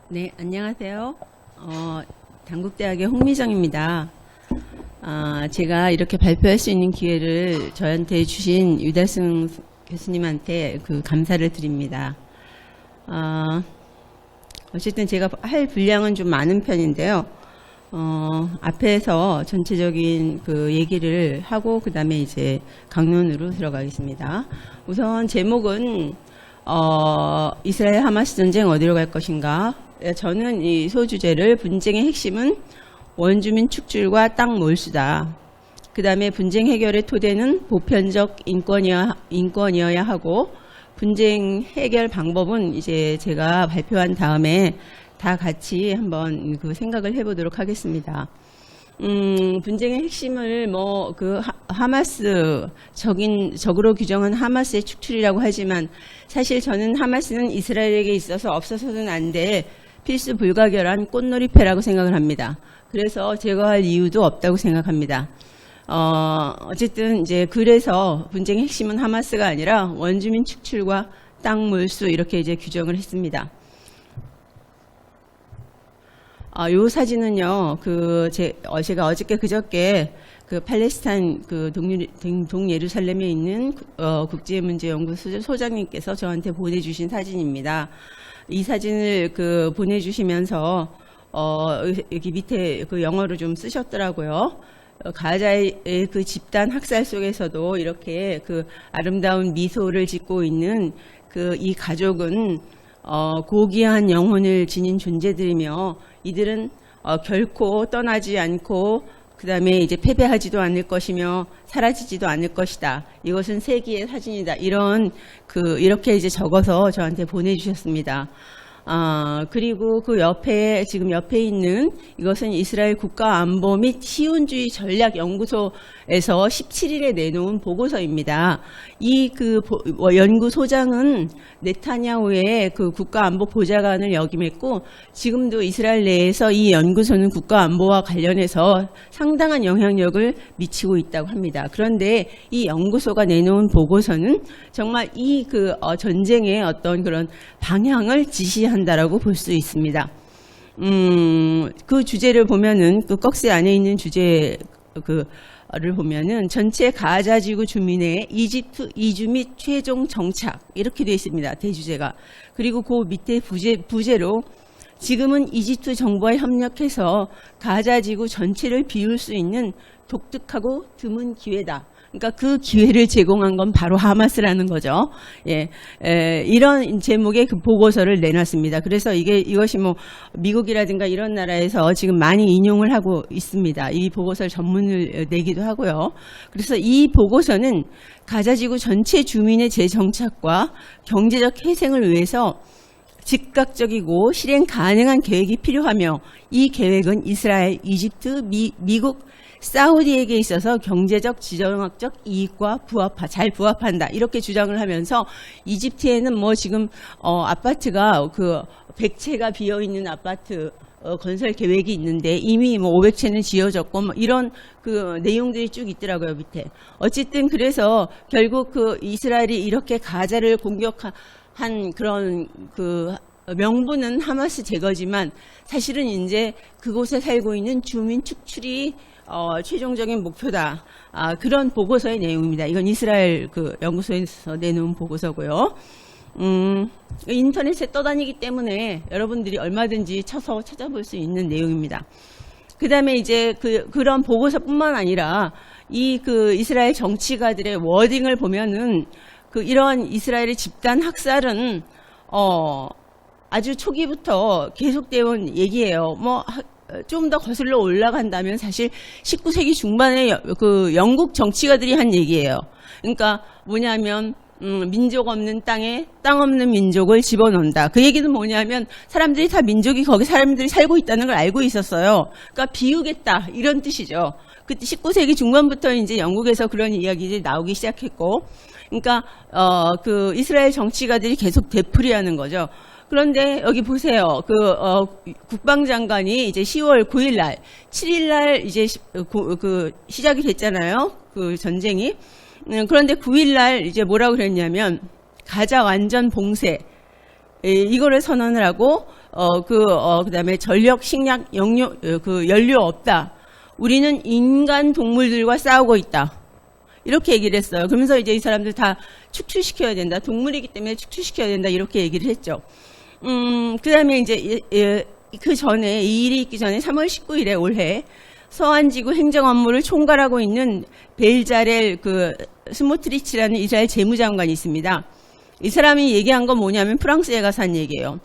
네, 안녕하세요. 단국대학의 홍미정입니다. 제가 이렇게 발표할 수 있는 기회를 저한테 주신 유달승 교수님한테 감사를 드립니다. 어쨌든 제가 할 분량은 좀 많은 편인데요. 앞에서 전체적인 얘기를 하고 그 다음에 이제 강론으로 들어가겠습니다. 우선 제목은 이스라엘 하마스 전쟁 어디로 갈 것인가? 저는 이 소주제를 분쟁의 핵심은 원주민 축출과 땅 몰수다. 그 다음에 분쟁 해결의 토대는 보편적 인권이어야 하고 분쟁 해결 방법은 이제 제가 발표한 다음에 다 같이 한번 생각을 해보도록 하겠습니다. 분쟁의 핵심을 하마스 적으로 규정한 하마스의 축출이라고 하지만 사실 저는 하마스는 이스라엘에게 있어서 없어서는 안 돼 필수 불가결한 꽃놀이패라고 생각을 합니다. 그래서 제거할 이유도 없다고 생각합니다. 어쨌든 이제 그래서 분쟁의 핵심은 하마스가 아니라 원주민 축출과 땅 몰수 이렇게 이제 규정을 했습니다. 요 사진은요, 제가 어저께 그저께 팔레스타인 동예루살렘에 있는 국제문제연구소 소장님께서 저한테 보내주신 사진입니다. 이 사진을 보내주시면서 여기 밑에 영어로 좀 쓰셨더라고요. 가자의 집단 학살 속에서도 이렇게 아름다운 미소를 짓고 있는 이 가족은 고귀한 영혼을 지닌 존재들이며 이들은 결코 떠나지 않고 그 다음에 이제 패배하지도 않을 것이며 사라지지도 않을 것이다. 이것은 세기의 사진이다. 이렇게 이제 적어서 저한테 보내주셨습니다. 그리고 지금 옆에 있는 이것은 이스라엘 국가안보 및 시온주의 전략연구소에서 17일에 내놓은 보고서입니다. 이 연구소장은 네타냐후의 국가안보 보좌관을 역임했고 지금도 이스라엘 내에서 이 연구소는 국가안보와 관련해서 상당한 영향력을 미치고 있다고 합니다. 그런데 이 연구소가 내놓은 보고서는 정말 이 전쟁의 어떤 그런 방향을 지시한다라고 볼 수 있습니다. 그 주제를 보면은 꺽쇠 안에 있는 주제 를 보면은 전체 가자 지구 주민의 이집트 이주 및 최종 정착 이렇게 되어 있습니다. 대주제가. 그리고 그 밑에 부제로 지금은 이집트 정부와 협력해서 가자 지구 전체를 비울 수 있는 독특하고 드문 기회다. 그러니까 그 기회를 제공한 건 바로 하마스라는 거죠. 예, 이런 제목의 보고서를 내놨습니다. 그래서 이것이 미국이라든가 이런 나라에서 지금 많이 인용을 하고 있습니다. 이 보고서를 전문을 내기도 하고요. 그래서 이 보고서는 가자지구 전체 주민의 재정착과 경제적 회생을 위해서 즉각적이고 실행 가능한 계획이 필요하며 이 계획은 이스라엘, 이집트, 미국, 사우디에게 있어서 경제적, 지정학적 이익과 잘 부합한다. 이렇게 주장을 하면서 이집트에는 지금 아파트가 100채가 비어있는 아파트 건설 계획이 있는데 이미 500채는 지어졌고 이런 내용들이 쭉 있더라고요, 밑에. 어쨌든 그래서 결국 이스라엘이 이렇게 가자를 공격한 그런 명분은 하마스 제거지만 사실은 이제 그곳에 살고 있는 주민 축출이 최종적인 목표다. 그런 보고서의 내용입니다. 이건 이스라엘 연구소에서 내놓은 보고서고요. 인터넷에 떠다니기 때문에 여러분들이 얼마든지 쳐서 찾아볼 수 있는 내용입니다. 그 다음에 이제 그런 보고서뿐만 아니라 이스라엘 정치가들의 워딩을 보면은 이러한 이스라엘의 집단 학살은 아주 초기부터 계속되어 온 얘기예요. 좀 더 거슬러 올라간다면 사실 19세기 중반에 영국 정치가들이 한 얘기예요. 그러니까 뭐냐면 민족 없는 땅에 땅 없는 민족을 집어넣는다. 그 얘기는 뭐냐면 사람들이 다 거기 사람들이 살고 있다는 걸 알고 있었어요. 그러니까 비우겠다 이런 뜻이죠. 그때 19세기 중반부터 이제 영국에서 그런 이야기들이 나오기 시작했고, 그러니까 이스라엘 정치가들이 계속 되풀이하는 거죠. 그런데 여기 보세요. 국방장관이 이제 10월 9일 날, 7일 날 이제 시작이 됐잖아요. 전쟁이. 그런데 9일 날 이제 뭐라고 그랬냐면 가자 완전 봉쇄 이거를 선언을 하고 그다음에 전력, 식량, 연료 없다. 우리는 인간 동물들과 싸우고 있다. 이렇게 얘기를 했어요. 그러면서 이제 이 사람들 다 축출시켜야 된다. 동물이기 때문에 축출시켜야 된다. 이렇게 얘기를 했죠. 그다음에 이제 그 전에 이 일이 있기 전에 3월 19일에 올해 서한지구 행정 업무를 총괄하고 있는 벨자렐 스모트리치라는 이스라엘 재무장관이 있습니다. 이 사람이 얘기한 건 뭐냐면 프랑스에 가서 한 얘기예요.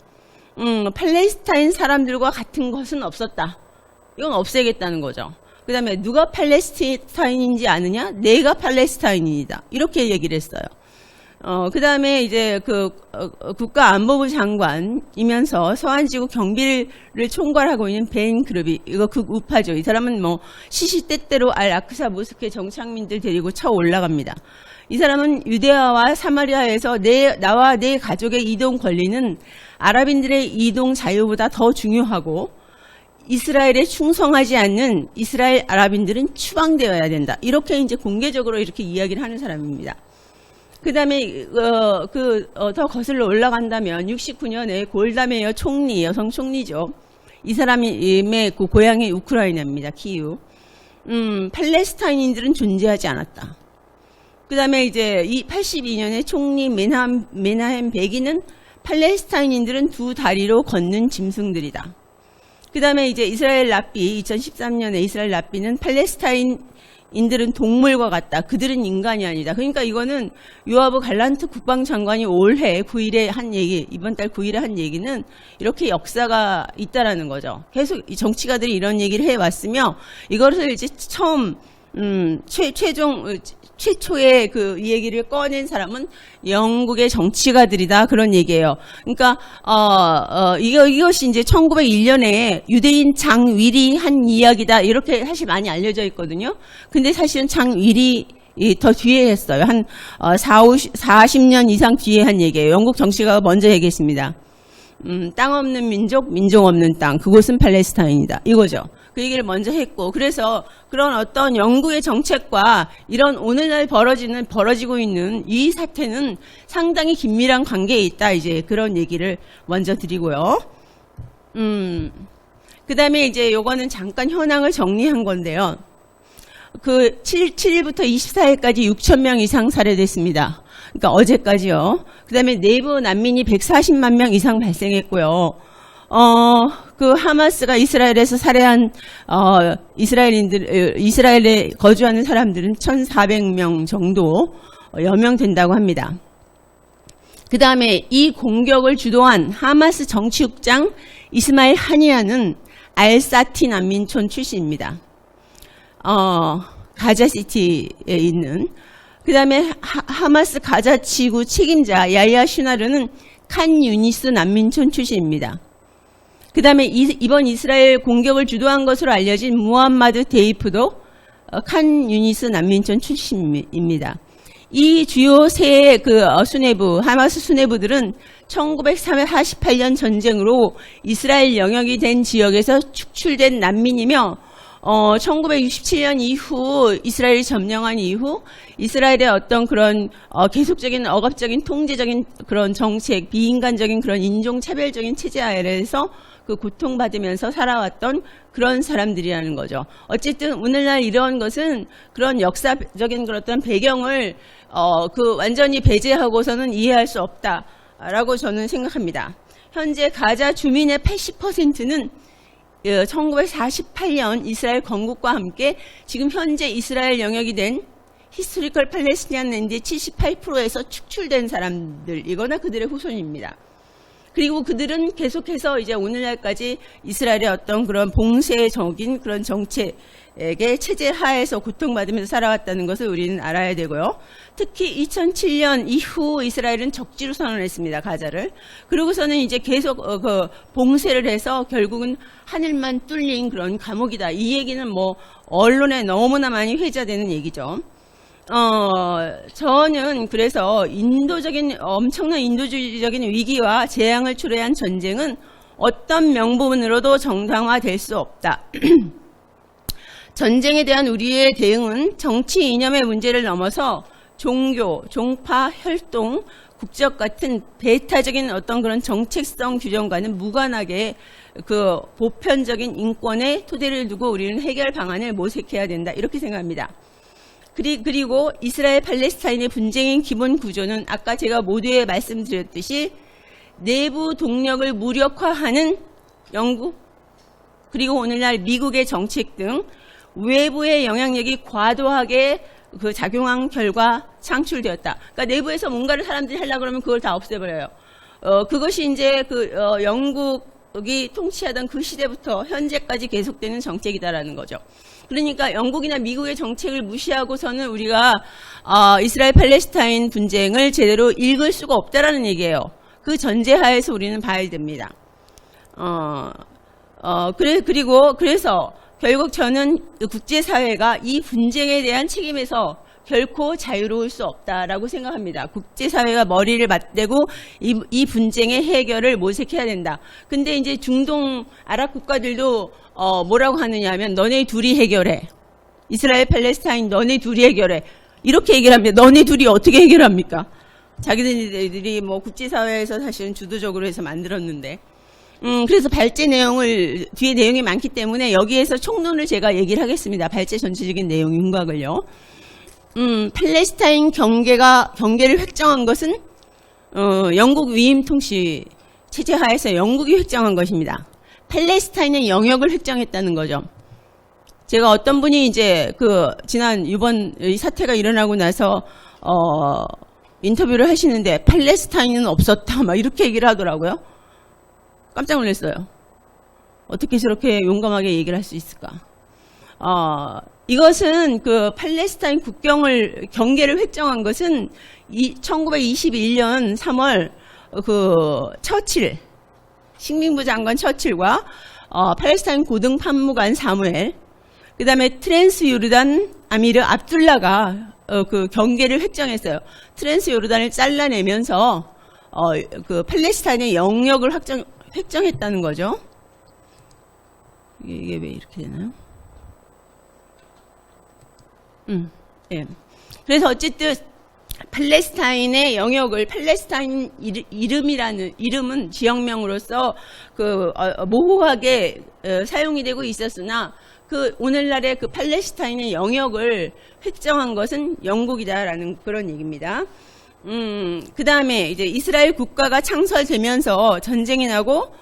팔레스타인 사람들과 같은 것은 없었다. 이건 없애겠다는 거죠. 그 다음에 누가 팔레스타인인지 아느냐? 내가 팔레스타인이다. 이렇게 얘기를 했어요. 그 다음에 이제 국가안보부 장관이면서 서한지구 경비를 총괄하고 있는 벤 그룹이, 이거 극우파죠. 이 사람은 뭐 시시때때로 알아크사 모스크에 정착민들 데리고 쳐 올라갑니다. 이 사람은 유대아와 사마리아에서 나와 내 가족의 이동 권리는 아랍인들의 이동 자유보다 더 중요하고 이스라엘에 충성하지 않는 이스라엘 아랍인들은 추방되어야 된다. 이렇게 이제 공개적으로 이렇게 이야기를 하는 사람입니다. 그 다음에, 더 거슬러 올라간다면 69년에 골다메이어 총리, 여성 총리죠. 이 사람의 그 고향이 우크라이나입니다. 키이우. 팔레스타인인들은 존재하지 않았다. 그 다음에 이제 82년에 총리 메나헴 베기는 팔레스타인인들은 두 다리로 걷는 짐승들이다. 그 다음에 이제 이스라엘 랍비, 2013년에 이스라엘 랍비는 팔레스타인인들은 동물과 같다. 그들은 인간이 아니다. 그러니까 이거는 요아브 갈란트 국방장관이 올해 9일에 한 얘기, 이번 달 9일에 한 얘기는 이렇게 역사가 있다라는 거죠. 계속 이 정치가들이 이런 얘기를 해왔으며 이것을 이제 처음 최초의 이 얘기를 꺼낸 사람은 영국의 정치가들이다. 그런 얘기예요. 그러니까, 이것이 이제 1901년에 유대인 장 윌이 한 이야기다. 이렇게 사실 많이 알려져 있거든요. 근데 사실은 장 윌이 더 뒤에 했어요. 한 40년 이상 뒤에 한 얘기예요. 영국 정치가가 먼저 얘기했습니다. 땅 없는 민족, 민족 없는 땅. 그곳은 팔레스타인이다. 이거죠. 그 얘기를 먼저 했고, 그래서 그런 어떤 영국의 정책과 이런 오늘날 벌어지고 있는 이 사태는 상당히 긴밀한 관계에 있다. 이제 그런 얘기를 먼저 드리고요. 그 다음에 이제 요거는 잠깐 현황을 정리한 건데요. 7일부터 24일까지 6,000명 이상 살해됐습니다. 그러니까 어제까지요. 그 다음에 내부 난민이 140만 명 이상 발생했고요. 하마스가 이스라엘에서 살해한, 이스라엘에 거주하는 사람들은 1,400명 정도, 여명 된다고 합니다. 그 다음에 이 공격을 주도한 하마스 정치국장 이스마일 하니야는 알사티 난민촌 출신입니다. 가자시티에 있는. 그 다음에 하마스 가자지구 책임자 야야 슈나르는 칸 유니스 난민촌 출신입니다. 그 다음에 이번 이스라엘 공격을 주도한 것으로 알려진 무함마드 데이프도 칸 유니스 난민촌 출신입니다. 이 주요 세 하마스 수뇌부들은 1948년 전쟁으로 이스라엘 영역이 된 지역에서 축출된 난민이며 1967년 이후 이스라엘이 점령한 이후 이스라엘의 어떤 그런 계속적인 억압적인 통제적인 그런 정책, 비인간적인 그런 인종차별적인 체제 아래에서 고통받으면서 살아왔던 그런 사람들이라는 거죠. 어쨌든 오늘날 이런 것은 그런 역사적인 그런 어떤 배경을 완전히 배제하고서는 이해할 수 없다라고 저는 생각합니다. 현재 가자 주민의 80%는 1948년 이스라엘 건국과 함께 지금 현재 이스라엘 영역이 된 히스토리컬 팔레스티니안 랜드의 78%에서 축출된 사람들이거나 그들의 후손입니다. 그리고 그들은 계속해서 이제 오늘날까지 이스라엘의 어떤 그런 봉쇄적인 그런 정책의 체제 하에서 고통받으면서 살아왔다는 것을 우리는 알아야 되고요. 특히 2007년 이후 이스라엘은 적지로 선언했습니다. 가자를. 그러고서는 이제 계속 봉쇄를 해서 결국은 하늘만 뚫린 그런 감옥이다. 이 얘기는 뭐 언론에 너무나 많이 회자되는 얘기죠. 저는 그래서 엄청난 인도주의적인 위기와 재앙을 초래한 전쟁은 어떤 명분으로도 정당화될 수 없다. 전쟁에 대한 우리의 대응은 정치 이념의 문제를 넘어서 종교, 종파, 혈통, 국적 같은 배타적인 어떤 그런 정책성 규정과는 무관하게 그 보편적인 인권의 토대를 두고 우리는 해결 방안을 모색해야 된다. 이렇게 생각합니다. 그리고 이스라엘 팔레스타인의 분쟁의 기본 구조는 아까 제가 모두에 말씀드렸듯이 내부 동력을 무력화하는 영국, 그리고 오늘날 미국의 정책 등 외부의 영향력이 과도하게 그 작용한 결과 창출되었다. 그러니까 내부에서 뭔가를 사람들이 하려고 그러면 그걸 다 없애버려요. 그것이 이제 영국이 통치하던 그 시대부터 현재까지 계속되는 정책이다라는 거죠. 그러니까 영국이나 미국의 정책을 무시하고서는 우리가 이스라엘 팔레스타인 분쟁을 제대로 읽을 수가 없다라는 얘기예요. 그 전제하에서 우리는 봐야 됩니다. 그래서 결국 저는 국제사회가 이 분쟁에 대한 책임에서 결코 자유로울 수 없다라고 생각합니다. 국제사회가 머리를 맞대고 이 분쟁의 해결을 모색해야 된다. 근데 이제 중동 아랍 국가들도 뭐라고 하느냐 하면 너네 둘이 해결해. 이스라엘 팔레스타인 너네 둘이 해결해. 이렇게 얘기를 합니다. 너네 둘이 어떻게 해결합니까? 자기들이 뭐 국제사회에서 사실은 주도적으로 해서 만들었는데. 그래서 발제 내용을, 뒤에 내용이 많기 때문에 여기에서 총론을 제가 얘기를 하겠습니다. 발제 전체적인 내용 윤곽을요. 팔레스타인 경계를 획정한 것은, 영국 위임 통치 체제 하에서 영국이 획정한 것입니다. 팔레스타인의 영역을 획정했다는 거죠. 제가 어떤 분이 이제 이번 이 사태가 일어나고 나서, 인터뷰를 하시는데 팔레스타인은 없었다. 막 이렇게 얘기를 하더라고요. 깜짝 놀랐어요. 어떻게 저렇게 용감하게 얘기를 할 수 있을까? 이것은 그 팔레스타인 경계를 획정한 것은 1921년 3월 식민부 장관 처칠과 팔레스타인 고등 판무관 사무엘, 그 다음에 트랜스 요르단 아미르 압둘라가 그 경계를 획정했어요. 트랜스 요르단을 잘라내면서 그 팔레스타인의 영역을 획정했다는 거죠. 이게 왜 이렇게 되나요? 예. 그래서 어쨌든 팔레스타인의 영역을 팔레스타인 이름은 지역명으로서 모호하게 사용이 되고 있었으나 오늘날의 팔레스타인의 영역을 획정한 것은 영국이다라는 그런 얘기입니다. 그 다음에 이제 이스라엘 국가가 창설되면서 전쟁이 나고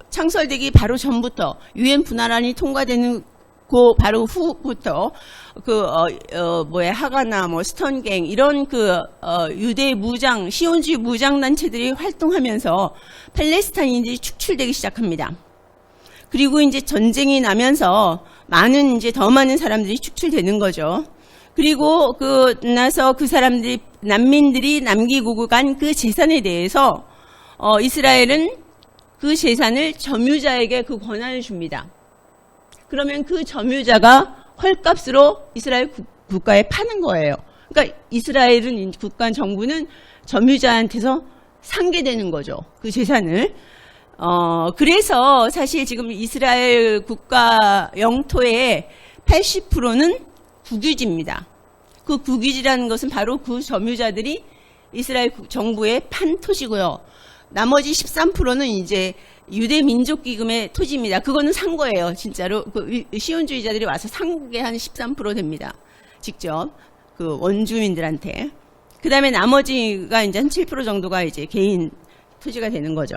창설되기 바로 전부터 유엔 분화란이 통과되는 바로 후부터 하가나 스턴갱 이런 유대 시온주의 무장단체들이 활동하면서 팔레스타인들이 축출되기 시작합니다. 그리고 이제 전쟁이 나면서 더 많은 사람들이 축출되는 거죠. 그리고 나서 난민들이 남기고 간 그 재산에 대해서, 이스라엘은 그 재산을 점유자에게 그 권한을 줍니다. 그러면 그 점유자가 헐값으로 이스라엘 국가에 파는 거예요. 그러니까 이스라엘은 국가 정부는 점유자한테서 상게 되는 거죠. 그 재산을. 그래서 사실 지금 이스라엘 국가 영토의 80%는 국유지입니다. 그 국유지라는 것은 바로 그 점유자들이 이스라엘 정부에 판 토지고요. 나머지 13%는 이제 유대 민족 기금의 토지입니다. 그거는 산 거예요, 진짜로. 시온주의자들이 와서 산 게 한 13% 됩니다. 직접 원주민들한테. 그다음에 나머지가 이제 한 7% 정도가 이제 개인 토지가 되는 거죠.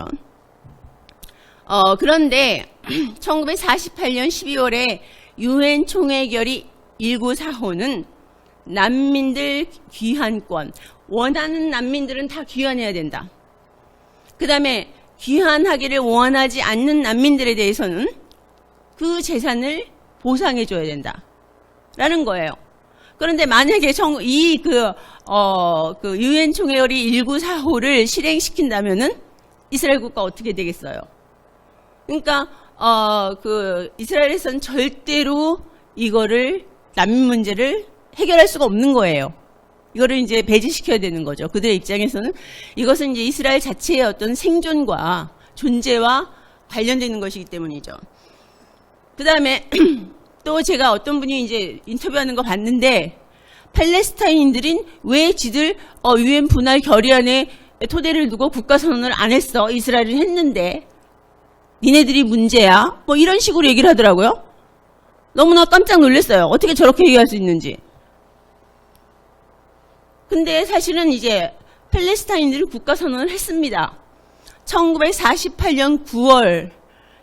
그런데 1948년 12월에 유엔 총회결의 1945는 난민들 귀환권, 원하는 난민들은 다 귀환해야 된다. 그 다음에 귀환하기를 원하지 않는 난민들에 대해서는 그 재산을 보상해줘야 된다. 라는 거예요. 그런데 만약에 유엔 총회결의 1945를 실행시킨다면은 이스라엘 국가 어떻게 되겠어요? 그러니까, 이스라엘에서는 절대로 난민 문제를 해결할 수가 없는 거예요. 이거를 이제 배제시켜야 되는 거죠. 그들의 입장에서는 이것은 이제 이스라엘 자체의 어떤 생존과 존재와 관련되는 것이기 때문이죠. 그 다음에 또 제가 어떤 분이 이제 인터뷰하는 거 봤는데 팔레스타인인들은 왜 지들 유엔 분할 결의안에 토대를 두고 국가선언을 안 했어? 이스라엘은 했는데 니네들이 문제야? 뭐 이런 식으로 얘기를 하더라고요. 너무나 깜짝 놀랐어요. 어떻게 저렇게 얘기할 수 있는지. 근데 사실은 이제 팔레스타인들이 국가선언을 했습니다. 1948년 9월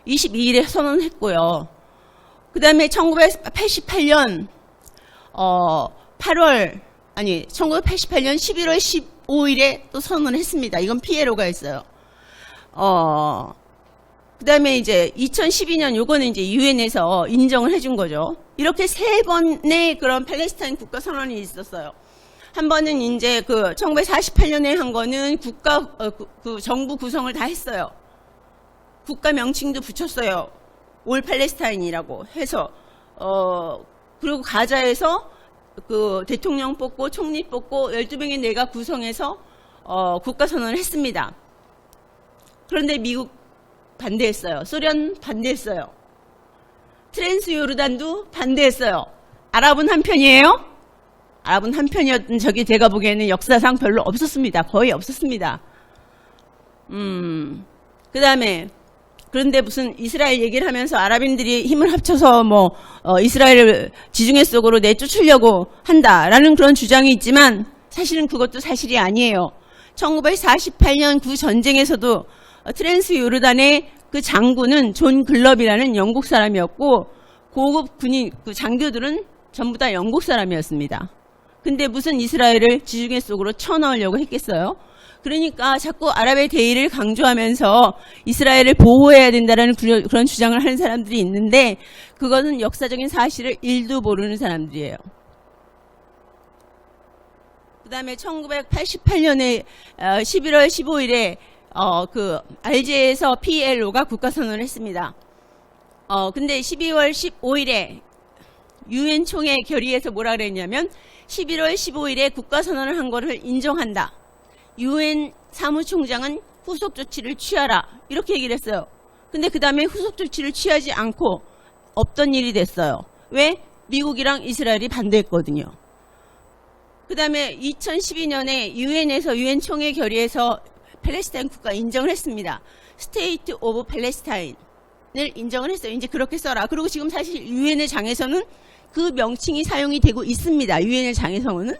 22일에 선언했고요. 그 다음에 1988년 1988년 11월 15일에 또 선언을 했습니다. 이건 피에로가 했어요. 그 다음에 이제 2012년 요거는 이제 유엔에서 인정을 해준 거죠. 이렇게 세 번의 그런 팔레스타인 국가 선언이 있었어요. 한 번은 이제 그 1948년에 한 거는 그 정부 구성을 다 했어요. 국가 명칭도 붙였어요. 올 팔레스타인이라고 해서 그리고 가자에서 그 대통령 뽑고 총리 뽑고 12명의 내각 구성해서 국가 선언을 했습니다. 그런데 미국 반대했어요. 소련 반대했어요. 트랜스요르단도 반대했어요. 아랍은 한편이에요? 아랍은 한편이었던 적이 제가 보기에는 역사상 별로 없었습니다. 거의 없었습니다. 그 다음에 그런데 무슨 이스라엘 얘기를 하면서 아랍인들이 힘을 합쳐서 뭐 이스라엘을 지중해 속으로 내쫓으려고 한다라는 그런 주장이 있지만 사실은 그것도 사실이 아니에요. 1948년 그 전쟁에서도 트랜스요르단의 그 장군은 존 글럽이라는 영국 사람이었고 고급 군인 그 장교들은 전부 다 영국 사람이었습니다. 근데 무슨 이스라엘을 지중해 속으로 쳐넣으려고 했겠어요? 그러니까 자꾸 아랍의 대의를 강조하면서 이스라엘을 보호해야 된다는 그런 주장을 하는 사람들이 있는데 그거는 역사적인 사실을 1도 모르는 사람들이에요. 그 다음에 1988년에 11월 15일에 그 알제에서 PLO가 국가선언을 했습니다. 근데 12월 15일에 유엔 총회 결의에서 뭐라 그랬냐면 11월 15일에 국가선언을 한 거를 인정한다. 유엔 사무총장은 후속 조치를 취하라. 이렇게 얘기를 했어요. 근데 그 다음에 후속 조치를 취하지 않고 없던 일이 됐어요. 왜? 미국이랑 이스라엘이 반대했거든요. 그 다음에 2012년에 유엔에서 유엔 총회 결의에서 팔레스타인 국가 인정을 했습니다. 스테이트 오브 팔레스타인을 인정을 했어요. 이제 그렇게 써라. 그리고 지금 사실 유엔의 장에서는 그 명칭이 사용이 되고 있습니다. 유엔의 장에서는.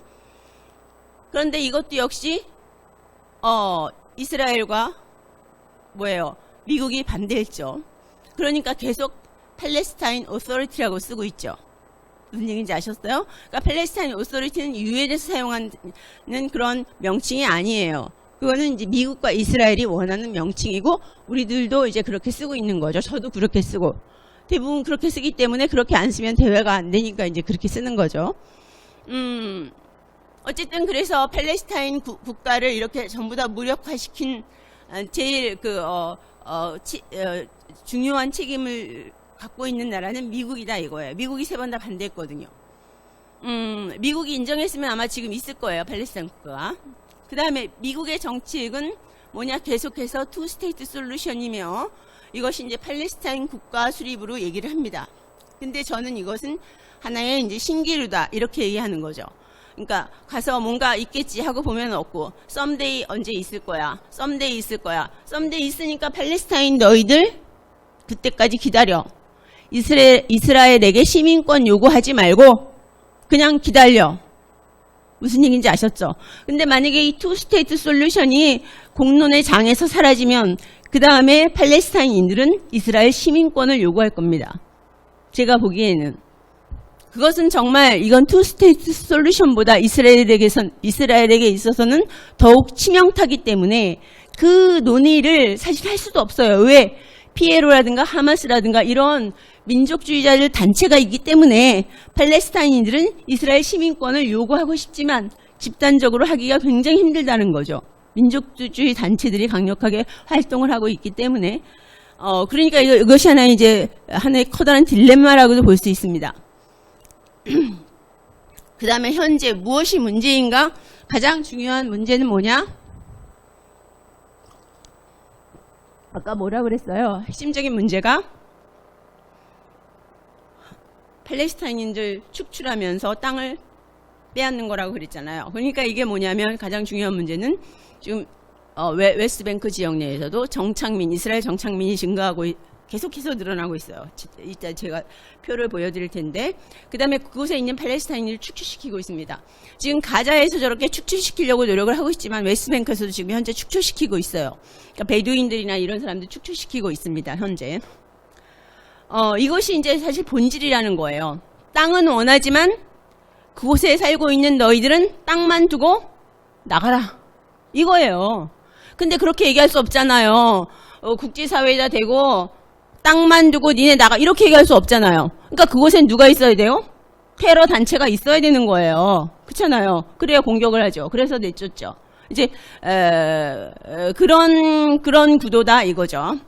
그런데 이것도 역시 이스라엘과 미국이 반대했죠. 그러니까 계속 팔레스타인 오소리티라고 쓰고 있죠. 무슨 얘기인지 아셨어요? 그러니까 팔레스타인 오소리티는 유엔에서 사용하는 그런 명칭이 아니에요. 그거는 이제 미국과 이스라엘이 원하는 명칭이고 우리들도 이제 그렇게 쓰고 있는 거죠. 저도 그렇게 쓰고 대부분 그렇게 쓰기 때문에 그렇게 안 쓰면 대화가 안 되니까 이제 그렇게 쓰는 거죠. 어쨌든 그래서 팔레스타인 국가를 이렇게 전부 다 무력화시킨 제일 중요한 책임을 갖고 있는 나라는 미국이다 이거예요. 미국이 3번 다 반대했거든요. 미국이 인정했으면 아마 지금 있을 거예요. 팔레스타인 국가가. 그 다음에 미국의 정책은 뭐냐? 계속해서 투 스테이트 솔루션이며 이것이 이제 팔레스타인 국가 수립으로 얘기를 합니다. 근데 저는 이것은 하나의 이제 신기루다 이렇게 얘기하는 거죠. 그러니까 가서 뭔가 있겠지 하고 보면 없고 썸데이 언제 있을 거야. 썸데이 있을 거야. 썸데이 있으니까 팔레스타인 너희들 그때까지 기다려. 이스라엘에게 시민권 요구하지 말고 그냥 기다려. 무슨 얘기인지 아셨죠? 근데 만약에 이 투 스테이트 솔루션이 공론의 장에서 사라지면 그 다음에 팔레스타인인들은 이스라엘 시민권을 요구할 겁니다. 제가 보기에는. 그것은 정말 이건 투 스테이트 솔루션보다 이스라엘에게 있어서는 더욱 치명타기 때문에 그 논의를 사실 할 수도 없어요. 왜? 피에로라든가 하마스라든가 이런 민족주의자들 단체가 있기 때문에 팔레스타인인들은 이스라엘 시민권을 요구하고 싶지만 집단적으로 하기가 굉장히 힘들다는 거죠. 민족주의 단체들이 강력하게 활동을 하고 있기 때문에 그러니까 이것이 하나의 커다란 딜레마라고도 볼 수 있습니다. 그 다음에 현재 무엇이 문제인가? 가장 중요한 문제는 뭐냐? 아까 뭐라 그랬어요? 핵심적인 문제가 팔레스타인인들 축출하면서 땅을 빼앗는 거라고 그랬잖아요. 그러니까 이게 뭐냐면 가장 중요한 문제는 지금 웨스트뱅크 지역 내에서도 이스라엘 정착민이 증가하고 계속해서 늘어나고 있어요. 이따 제가 표를 보여드릴 텐데, 그 다음에 그곳에 있는 팔레스타인을 축출시키고 있습니다. 지금 가자에서 저렇게 축출시키려고 노력을 하고 있지만 웨스트뱅크에서도 지금 현재 축출시키고 있어요. 그러니까 베두인들이나 이런 사람들 축출시키고 있습니다. 현재. 이것이 이제 사실 본질이라는 거예요. 땅은 원하지만 그곳에 살고 있는 너희들은 땅만 두고 나가라. 이거예요. 근데 그렇게 얘기할 수 없잖아요. 국제사회자 되고 땅만 두고 니네 나가 이렇게 얘기할 수 없잖아요. 그러니까 그곳엔 누가 있어야 돼요? 테러 단체가 있어야 되는 거예요. 그렇잖아요. 그래야 공격을 하죠. 그래서 내쫓죠. 이제 그런 구도다 이거죠.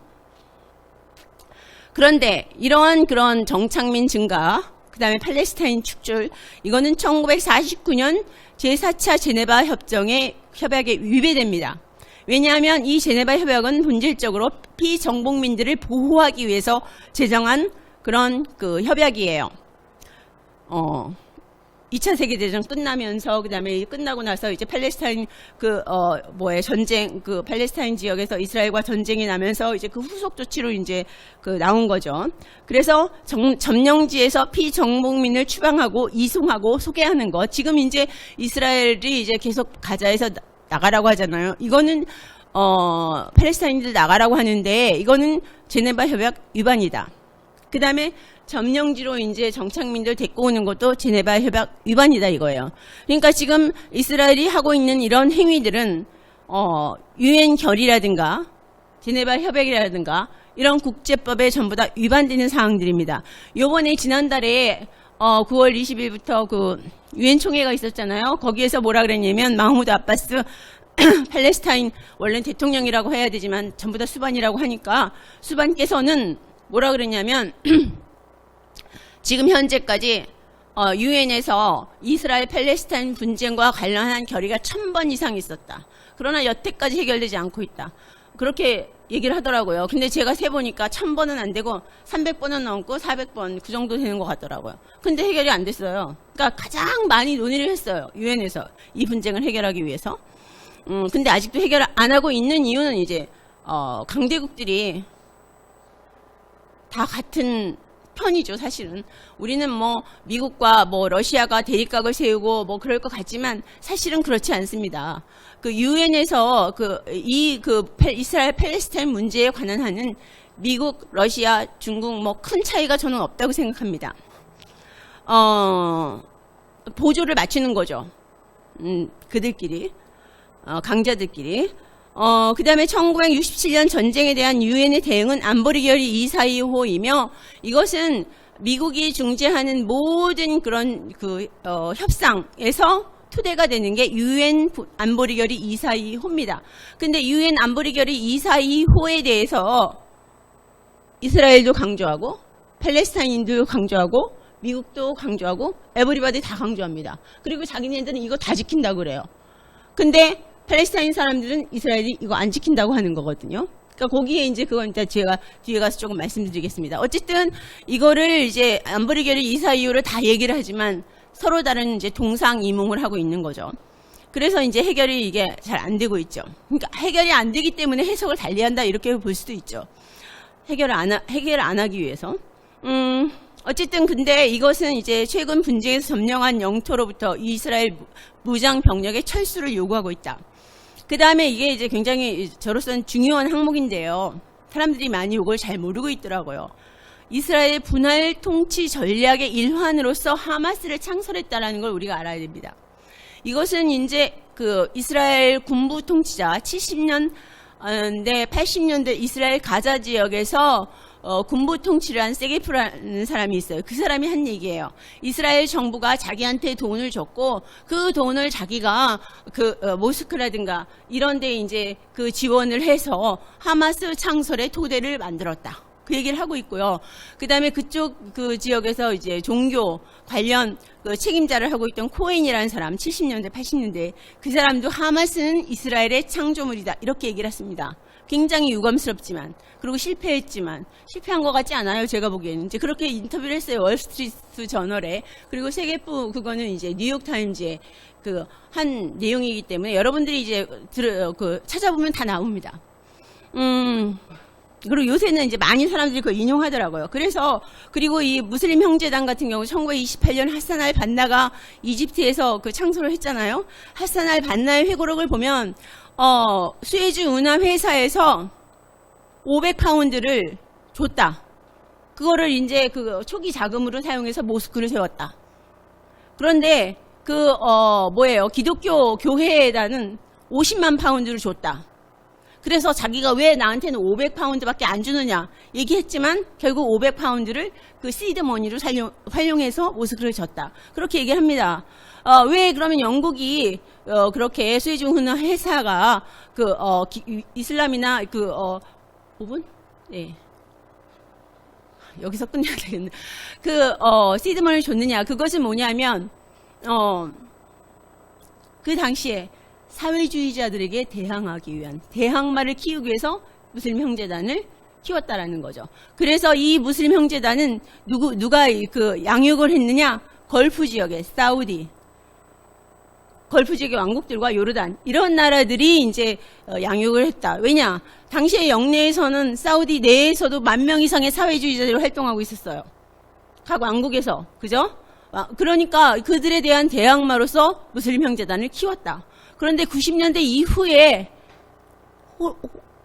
그런데 이러한 그런 정착민 증가, 그 다음에 팔레스타인 축출, 이거는 1949년 제4차 제네바 협약에 위배됩니다. 왜냐하면 이 제네바 협약은 본질적으로 피정복민들을 보호하기 위해서 제정한 그런 그 협약이에요. 2차 세계대전 끝나면서, 그 다음에 끝나고 나서 이제 팔레스타인 전쟁, 팔레스타인 지역에서 이스라엘과 전쟁이 나면서 이제 그 후속 조치로 이제 나온 거죠. 그래서 점령지에서 피정복민을 추방하고 이송하고 소개하는 것. 지금 이제 이스라엘이 이제 계속 가자에서 나가라고 하잖아요. 이거는 팔레스타인들 나가라고 하는데 이거는 제네바 협약 위반이다. 그 다음에 점령지로 이제 정착민들 데리고 오는 것도 제네바 협약 위반이다 이거예요. 그러니까 지금 이스라엘이 하고 있는 이런 행위들은 유엔 결의라든가 제네바 협약이라든가 이런 국제법에 전부 다 위반되는 사항들입니다. 요번에 지난달에 9월 20일부터 그 유엔 총회가 있었잖아요. 거기에서 뭐라 그랬냐면 마흐무드 아바스 팔레스타인 원래는 대통령이라고 해야 되지만 전부 다 수반이라고 하니까 수반께서는 뭐라 그랬냐면 지금 현재까지 유엔에서 이스라엘 팔레스타인 분쟁과 관련한 결의가 1000번 이상 있었다. 그러나 여태까지 해결되지 않고 있다. 그렇게 얘기를 하더라고요. 근데 제가 세보니까 1000번은 안 되고 300번은 넘고 400번 그 정도 되는 것 같더라고요. 근데 해결이 안 됐어요. 그러니까 가장 많이 논의를 했어요. 유엔에서 이 분쟁을 해결하기 위해서. 근데 아직도 해결 안 하고 있는 이유는 이제 강대국들이 다 같은 편이죠, 사실은. 우리는 뭐 미국과 뭐 러시아가 대립각을 세우고 뭐 그럴 것 같지만 사실은 그렇지 않습니다. 그 유엔에서 이스라엘 팔레스타인 문제에 관한 하는 미국, 러시아, 중국 뭐 큰 차이가 저는 없다고 생각합니다. 보조를 맞추는 거죠. 그들끼리, 강자들끼리. 그 다음에 1967년 전쟁에 대한 유엔의 대응은 안보리 결의 242호이며 이것은 미국이 중재하는 모든 그런 협상에서 토대가 되는 게 유엔 안보리 결의 242호입니다. 근데 유엔 안보리 결의 242호에 대해서 이스라엘도 강조하고 팔레스타인도 강조하고 미국도 강조하고 에브리바디 다 강조합니다. 그리고 자기네들은 이거 다 지킨다고 그래요. 근데 팔레스타인 사람들은 이스라엘이 이거 안 지킨다고 하는 거거든요. 그러니까 거기에 이제 그건 일단 제가 뒤에 가서 조금 말씀드리겠습니다. 어쨌든 이거를 이제 안보리 결의 242호를 다 얘기를 하지만 서로 다른 이제 동상이몽을 하고 있는 거죠. 그래서 이제 해결이 이게 잘 안 되고 있죠. 그러니까 해결이 안 되기 때문에 해석을 달리한다 이렇게 볼 수도 있죠. 해결 안 하기 위해서. 어쨌든 근데 이것은 이제 최근 분쟁에서 점령한 영토로부터 이스라엘 무장 병력의 철수를 요구하고 있다. 그 다음에 이게 이제 굉장히 저로서는 중요한 항목인데요. 사람들이 많이 이걸 잘 모르고 있더라고요. 이스라엘 분할 통치 전략의 일환으로서 하마스를 창설했다라는 걸 우리가 알아야 됩니다. 이것은 이제 이스라엘 군부 통치자 70년대, 80년대 이스라엘 가자 지역에서 군부 통치를 한 세게프라는 사람이 있어요. 그 사람이 한 얘기예요. 이스라엘 정부가 자기한테 돈을 줬고 그 돈을 자기가 모스크라든가 이런 데 이제 지원을 해서 하마스 창설의 토대를 만들었다. 그 얘기를 하고 있고요. 그 다음에 그쪽 그 지역에서 이제 종교 관련 그 책임자를 하고 있던 코엔이라는 사람, 70년대, 80년대 그 사람도 하마스는 이스라엘의 창조물이다 이렇게 얘기를 했습니다. 굉장히 유감스럽지만, 그리고 실패했지만, 실패한 것 같지 않아요, 제가 보기에는. 이제 그렇게 인터뷰를 했어요, 월스트리트 저널에. 그리고 세계부, 그거는 이제 뉴욕타임즈의 그 한 내용이기 때문에 여러분들이 이제 찾아보면 다 나옵니다. 그리고 요새는 이제 많이 사람들이 그걸 인용하더라고요. 그리고 이 무슬림 형제단 같은 경우 1928년 하산 알 반나가 이집트에서 그 창설을 했잖아요. 하산 알 반나의 회고록을 보면, 수에즈 운하 회사에서 500파운드를 줬다. 그거를 이제 그 초기 자금으로 사용해서 모스크를 세웠다. 그런데 기독교 교회에다는 50만 파운드를 줬다. 그래서 자기가 왜 나한테는 500파운드밖에 안 주느냐 얘기했지만 결국 500파운드를 그 시드머니로 활용해서 모스크를 줬다. 그렇게 얘기를 합니다. 왜 그러면 영국이 그렇게 수에즈 운하 회사가 이슬람이나 5분? 네. 여기서 끝내야 되겠네. 시드머니를 줬느냐. 그것은 뭐냐면 그 당시에 사회주의자들에게 대항하기 위한, 대항마를 키우기 위해서 무슬림 형제단을 키웠다라는 거죠. 그래서 이 무슬림 형제단은 누가 그 양육을 했느냐? 걸프 지역의 사우디, 걸프 지역의 왕국들과 요르단 이런 나라들이 이제 양육을 했다. 왜냐? 당시의 영내에서는 사우디 내에서도 10,000명 이상의 사회주의자들이 활동하고 있었어요. 각 왕국에서, 그죠? 그러니까 그들에 대한 대항마로서 무슬림 형제단을 키웠다. 그런데 90년대 이후에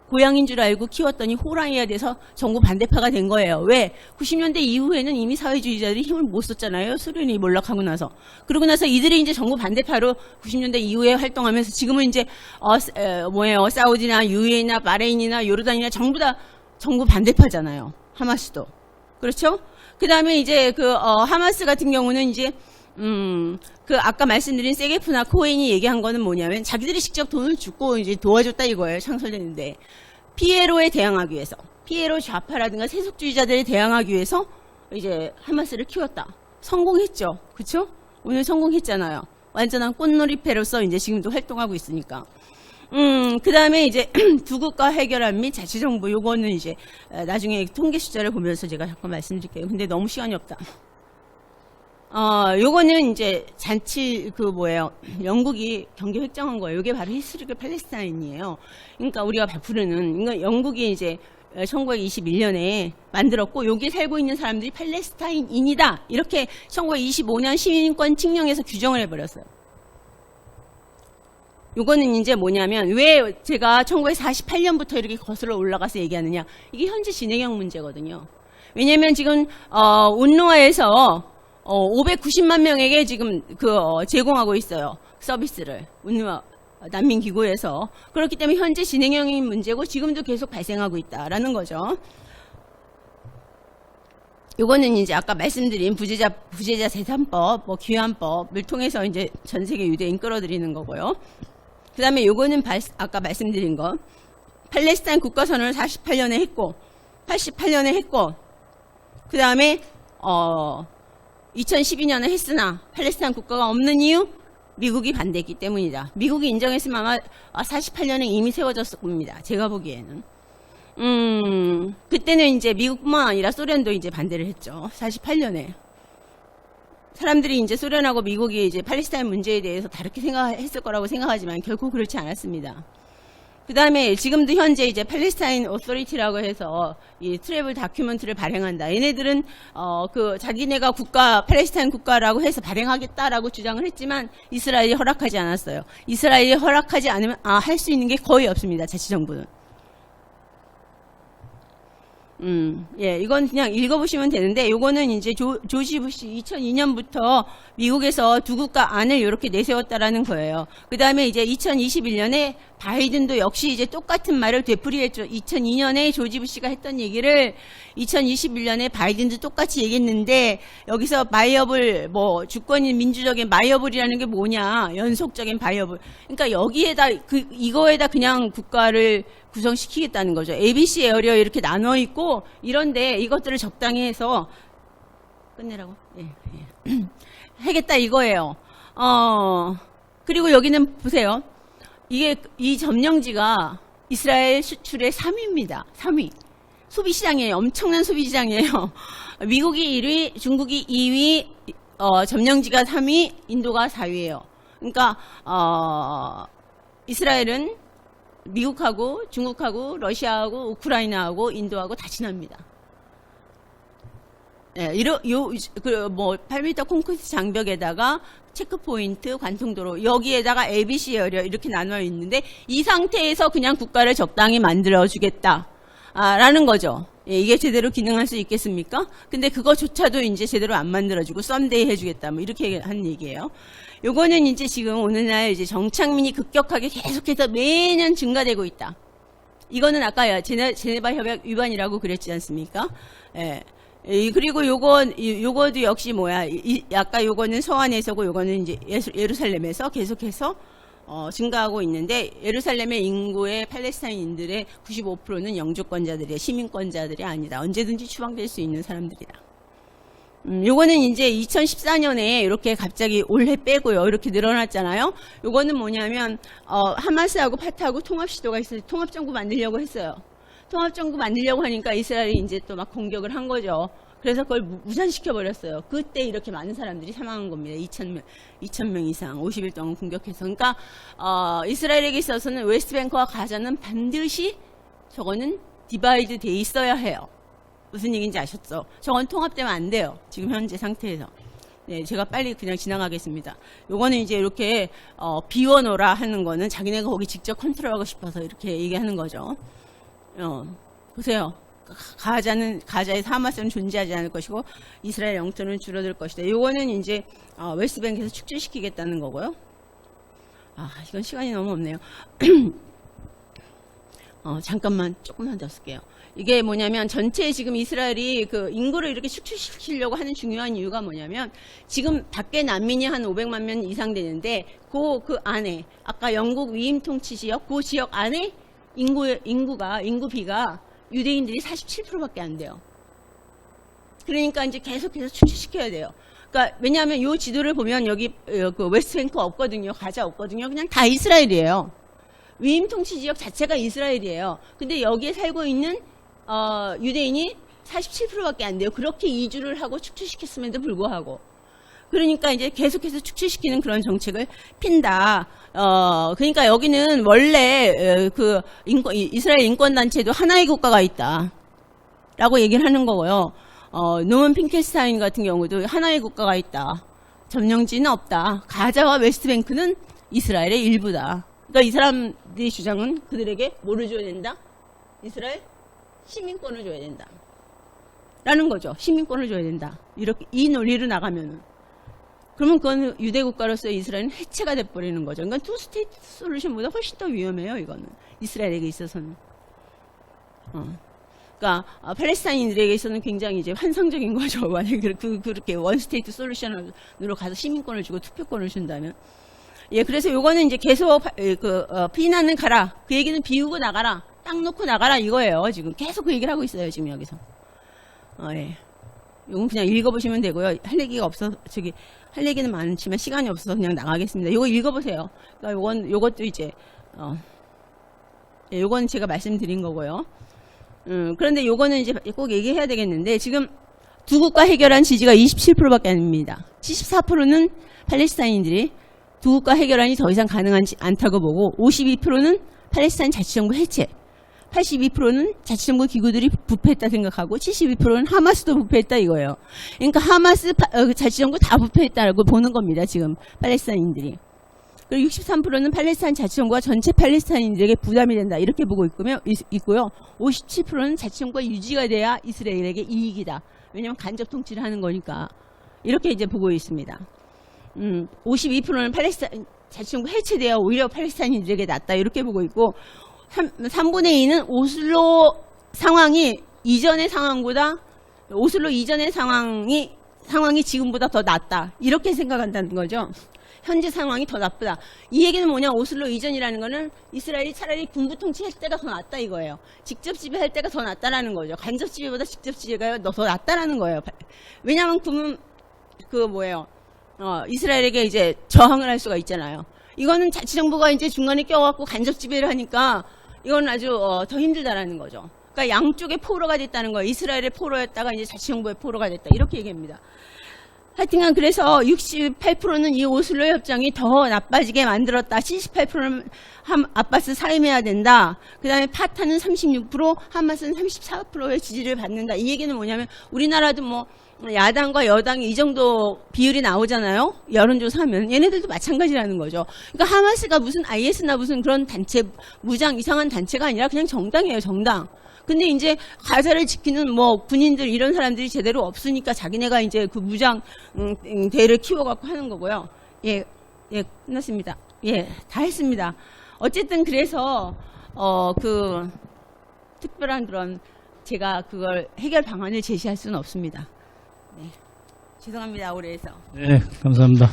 고양인 줄 알고 키웠더니 호랑이가 돼서 정부 반대파가 된 거예요. 왜? 90년대 이후에는 이미 사회주의자들이 힘을 못 썼잖아요. 소련이 몰락하고 나서. 그러고 나서 이들이 이제 정부 반대파로 90년대 이후에 활동하면서 지금은 이제 사우디나 UAE나 바레인이나 요르단이나 전부 다 정부 반대파잖아요. 하마스도. 그렇죠? 그 다음에 이제 하마스 같은 경우는 이제 아까 말씀드린 세게프나 코엔이 얘기한 거는 뭐냐면 자기들이 직접 돈을 주고 이제 도와줬다 이거예요. 창설됐는데. 피에로에 대항하기 위해서. 피에로 좌파라든가 세속주의자들에 대항하기 위해서 이제 하마스를 키웠다. 성공했죠. 그쵸? 오늘 성공했잖아요. 완전한 꽃놀이패로서 이제 지금도 활동하고 있으니까. 그 다음에 이제 두 국가 해결안 및 자치정부 요거는 이제 나중에 통계 숫자를 보면서 제가 잠깐 말씀드릴게요. 근데 너무 시간이 없다. 요거는 이제 영국이 경계 획정한 거예요. 이게 바로 히스르크 팔레스타인이에요. 그러니까 우리가 부르는, 그러니까 영국이 이제 1921년에 만들었고, 여기 살고 있는 사람들이 팔레스타인인이다. 이렇게 1925년 시민권 칙령에서 규정을 해버렸어요. 요거는 이제 뭐냐면, 왜 제가 1948년부터 이렇게 거슬러 올라가서 얘기하느냐. 이게 현재 진행형 문제거든요. 왜냐면 지금, 운루아에서 590만 명에게 지금 제공하고 있어요. 서비스를. 운루아 난민기구에서. 그렇기 때문에 현재 진행형인 문제고 지금도 계속 발생하고 있다라는 거죠. 요거는 이제 아까 말씀드린 부재자 재산법, 귀환법을 통해서 이제 전 세계 유대인 끌어들이는 거고요. 그 다음에 요거는 아까 말씀드린 거. 팔레스타인 국가선언을 48년에 했고, 88년에 했고, 그 다음에, 2012년에 했으나 팔레스타인 국가가 없는 이유? 미국이 반대했기 때문이다. 미국이 인정했으면 아마 48년에 이미 세워졌을 겁니다. 제가 보기에는. 그때는 이제 미국뿐만 아니라 소련도 이제 반대를 했죠. 48년에. 사람들이 이제 소련하고 미국이 이제 팔레스타인 문제에 대해서 다르게 생각했을 거라고 생각하지만 결코 그렇지 않았습니다. 그 다음에 지금도 현재 이제 팔레스타인 오토리티라고 해서 이 트래블 다큐멘트를 발행한다. 얘네들은 자기네가 팔레스타인 국가라고 해서 발행하겠다라고 주장을 했지만 이스라엘이 허락하지 않았어요. 이스라엘이 허락하지 않으면 할 수 있는 게 거의 없습니다. 자치정부는. 이건 그냥 읽어보시면 되는데, 요거는 이제 조지 부시 2002년부터 미국에서 두 국가 안을 이렇게 내세웠다라는 거예요. 그 다음에 이제 2021년에 바이든도 역시 이제 똑같은 말을 되풀이했죠. 2002년에 조지 부시가 했던 얘기를 2021년에 바이든도 똑같이 얘기했는데, 여기서 바이어블, 주권인 민주적인 바이어블이라는 게 뭐냐, 연속적인 바이어블. 그러니까 여기에다, 이거에다 그냥 구성시키겠다는 거죠. ABC 에어리어 이렇게 나눠 있고 이런데 이것들을 적당히 해서 끝내라고. 예. 하겠다 이거예요. 그리고 여기는 보세요. 이게 이 점령지가 이스라엘 수출의 3위입니다. 3위. 소비시장이에요. 엄청난 소비시장이에요. 미국이 1위, 중국이 2위, 점령지가 3위, 인도가 4위예요. 그러니까 이스라엘은 미국하고 중국하고 러시아하고 우크라이나하고 인도하고 다 지납니다. 네, 8m 콘크리트 장벽에다가 체크포인트, 관통도로, 여기에다가 ABC 에어리어 이렇게 나눠 있는데 이 상태에서 그냥 국가를 적당히 만들어주겠다. 라는 거죠. 예, 이게 제대로 기능할 수 있겠습니까? 근데 그거조차도 이제 제대로 안 만들어주고 썸데이 해주겠다. 뭐 이렇게 한 얘기예요. 요거는 이제 지금 오늘날 이제 정착민이 급격하게 계속해서 매년 증가되고 있다. 이거는 아까 제네바 협약 위반이라고 그랬지 않습니까? 예. 그리고 요거도 역시 뭐야. 아까 요거는 서안에서고 요거는 이제 예루살렘에서 계속해서 증가하고 있는데 예루살렘의 인구의 팔레스타인인들의 95%는 영주권자들이에요. 시민권자들이 아니다. 언제든지 추방될 수 있는 사람들이다. 요거는 이제 2014년에 이렇게 갑자기 올해 빼고요. 이렇게 늘어났잖아요. 요거는 뭐냐면 하마스하고 파타하고 통합 시도가 있어요. 통합정부 만들려고 했어요. 통합정부 만들려고 하니까 이스라엘이 이제 또 막 공격을 한 거죠. 그래서 그걸 무산시켜버렸어요. 그때 이렇게 많은 사람들이 사망한 겁니다. 2,000명 이상 50일 동안 공격해서. 그러니까 이스라엘에게 있어서는 웨스트뱅크와 가자는 반드시 저거는 디바이드 돼 있어야 해요. 무슨 얘기인지 아셨죠? 저건 통합되면 안 돼요. 지금 현재 상태에서. 네, 제가 빨리 그냥 지나가겠습니다. 요거는 이제 이렇게 비워놓으라 하는 거는 자기네가 거기 직접 컨트롤하고 싶어서 이렇게 얘기하는 거죠. 보세요. 가자에서 하마스는 존재하지 않을 것이고 이스라엘 영토는 줄어들 것이다. 요거는 이제 웨스트뱅크에서 축출시키겠다는 거고요. 이건 시간이 너무 없네요. 잠깐만 조금만 더 쓸게요. 이게 뭐냐면 전체 지금 이스라엘이 그 인구를 이렇게 축출시키려고 하는 중요한 이유가 뭐냐면 지금 밖에 난민이 한 500만 명 이상 되는데 그 안에 아까 영국 위임 통치 지역 그 지역 안에 인구비가 유대인들이 47%밖에 안 돼요. 그러니까 이제 계속해서 축출시켜야 돼요. 그러니까 왜냐하면 이 지도를 보면 여기 그 웨스트뱅크 없거든요. 가자 없거든요. 그냥 다 이스라엘이에요. 위임 통치 지역 자체가 이스라엘이에요. 근데 여기에 살고 있는 유대인이 47%밖에 안 돼요. 그렇게 이주를 하고 축출시켰음에도 불구하고. 그러니까 이제 계속해서 축출시키는 그런 정책을 핀다. 그러니까 여기는 원래 이스라엘 인권단체도 하나의 국가가 있다. 라고 얘기를 하는 거고요. 노먼 핑켈스타인 같은 경우도 하나의 국가가 있다. 점령지는 없다. 가자와 웨스트뱅크는 이스라엘의 일부다. 그러니까 이 사람들의 주장은 그들에게 뭐를 줘야 된다? 이스라엘 시민권을 줘야 된다. 라는 거죠. 시민권을 줘야 된다. 이렇게 이 논리로 나가면은. 그러면 그건 유대국가로서 이스라엘은 해체가 돼버리는 거죠. 그러니까 투 스테이트 솔루션보다 훨씬 더 위험해요. 이거는 이스라엘에게 있어서는. 그러니까 팔레스타인들에게 있어서는 굉장히 이제 환상적인 거죠. 만약에 그렇게 원 스테이트 솔루션으로 가서 시민권을 주고 투표권을 준다면. 예, 그래서 요거는 이제 계속 피난은 가라. 그 얘기는 비우고 나가라. 땅 놓고 나가라 이거예요. 지금 계속 그 얘기를 하고 있어요. 지금 여기서. 예. 요건 그냥 읽어보시면 되고요. 할 얘기가 없어서 할 얘기는 많지만 시간이 없어서 그냥 나가겠습니다. 요거 읽어보세요. 그러니까 요것도 이제 예, 요건 제가 말씀드린 거고요. 그런데 요거는 이제 꼭 얘기해야 되겠는데 지금 두 국가 해결안 지지가 27%밖에 안 됩니다. 74%는 팔레스타인들이 두 국가 해결안이 더 이상 가능하지 않다고 보고 52%는 팔레스타인 자치정부 해체, 82%는 자치정부 기구들이 부패했다 생각하고 72%는 하마스도 부패했다 이거예요. 그러니까 하마스 자치정부 다 부패했다고 보는 겁니다. 지금 팔레스타인들이. 그리고 63%는 팔레스타인 자치정부가 전체 팔레스타인들에게 부담이 된다 이렇게 보고 있고요. 57%는 자치정부가 유지가 돼야 이스라엘에게 이익이다. 왜냐하면 간접 통치를 하는 거니까 이렇게 이제 보고 있습니다. 52%는 팔레스타인 자치정부 해체돼야 오히려 팔레스타인들에게 낫다 이렇게 보고 있고 3분의 2는 오슬로 상황이 이전의 상황보다 오슬로 이전의 상황이 지금보다 더 낫다 이렇게 생각한다는 거죠. 현재 상황이 더 나쁘다. 이 얘기는 뭐냐? 오슬로 이전이라는 거는 이스라엘이 차라리 군부 통치할 때가 더 낫다 이거예요. 직접 지배할 때가 더 낫다라는 거죠. 간접 지배보다 직접 지배가 더 낫다라는 거예요. 왜냐하면 그러면 이스라엘에게 이제 저항을 할 수가 있잖아요. 이거는 자치정부가 이제 중간에 껴갖고 간접 지배를 하니까 이건 아주 더 힘들다라는 거죠. 그러니까 양쪽의 포로가 됐다는 거예요. 이스라엘의 포로였다가 이제 자치정부의 포로가 됐다. 이렇게 얘기합니다. 하여튼간 그래서 68%는 이 오슬로 협정이 더 나빠지게 만들었다. 78%는 아바스 사임해야 된다. 그 다음에 파타는 36%, 하마스는 34%의 지지를 받는다. 이 얘기는 뭐냐면 우리나라도 뭐 야당과 여당이 이 정도 비율이 나오잖아요. 여론조사하면 얘네들도 마찬가지라는 거죠. 그러니까 하마스가 무슨 IS나 무슨 그런 단체, 무장 이상한 단체가 아니라 그냥 정당이에요. 정당. 근데 이제 가자를 지키는 뭐 군인들 이런 사람들이 제대로 없으니까 자기네가 이제 그 무장 대를 키워갖고 하는 거고요. 예, 끝났습니다. 예, 다 했습니다. 어쨌든 그래서 그 특별한 그런 제가 그걸 해결 방안을 제시할 수는 없습니다. 네, 죄송합니다. 오래 해서. 네, 감사합니다.